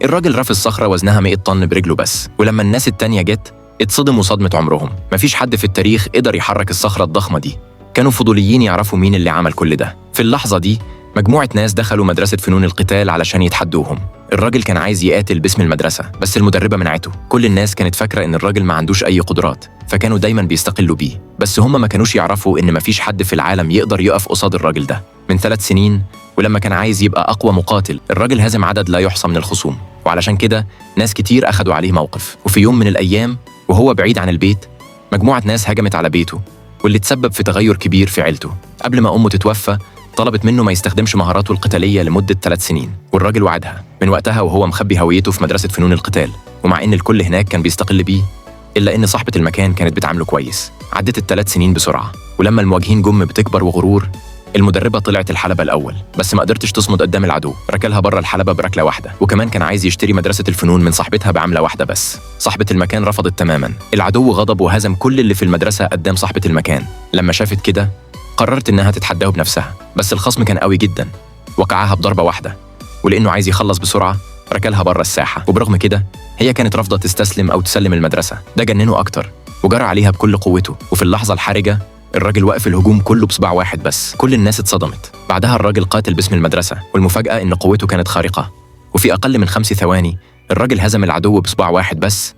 الراجل رافع الصخرة وزنها 100 طن برجله بس، ولما الناس التانية جت اتصدموا صدمة عمرهم. مفيش حد في التاريخ قدر يحرك الصخرة الضخمة دي. كانوا فضوليين يعرفوا مين اللي عمل كل ده. في اللحظة دي مجموعة ناس دخلوا مدرسة فنون القتال علشان يتحدوهم. الراجل كان عايز يقاتل باسم المدرسة، بس المدربة منعته. كل الناس كانت فاكرة إن الراجل ما عندوش أي قدرات، فكانوا دايما بيستقلوا بيه. بس هم ما كانوش يعرفوا إن مفيش حد في العالم يقدر يقف قصاد الراجل ده. من 3 سنين ولما كان عايز يبقى أقوى مقاتل، الراجل هزم عدد لا يحصى من الخصوم، وعلشان كده ناس كتير أخدوا عليه موقف. وفي يوم من الأيام وهو بعيد عن البيت، مجموعة ناس هجمت على بيته، واللي تسبب في تغير كبير في عيلته. قبل ما أمه تتوفى طلبت منه ما يستخدمش مهاراته القتالية لمدة 3 سنين، والراجل وعدها. من وقتها وهو مخبي هويته في مدرسة فنون القتال، ومع إن الكل هناك كان بيستقل بيه، إلا إن صاحبة المكان كانت بتعامله كويس. عدت ال3 سنين بسرعة، ولما المواجهين جم بتكبر وغرور، المدربة طلعت الحلبة الأول، بس ما قدرتش تصمد قدام العدو. ركلها بره الحلبة بركلة واحدة، وكمان كان عايز يشتري مدرسة الفنون من صاحبتها بعملة واحدة بس. صاحبة المكان رفضت تماما. العدو غضب وهزم كل اللي في المدرسة قدام صاحبة المكان. لما شافت كده قررت إنها تتحداه بنفسها، بس الخصم كان قوي جدا، وقعها بضربة واحدة، ولأنه عايز يخلص بسرعة ركلها بره الساحة. وبرغم كده هي كانت رافضة تستسلم أو تسلم المدرسة. ده جننه أكتر وجرى عليها بكل قوته. وفي اللحظة الحرجة الراجل وقف الهجوم كله بصباع واحد بس. كل الناس اتصدمت. بعدها الراجل قاتل باسم المدرسة، والمفاجأة إن قوته كانت خارقة، وفي أقل من 5 ثواني الراجل هزم العدو بصباع واحد بس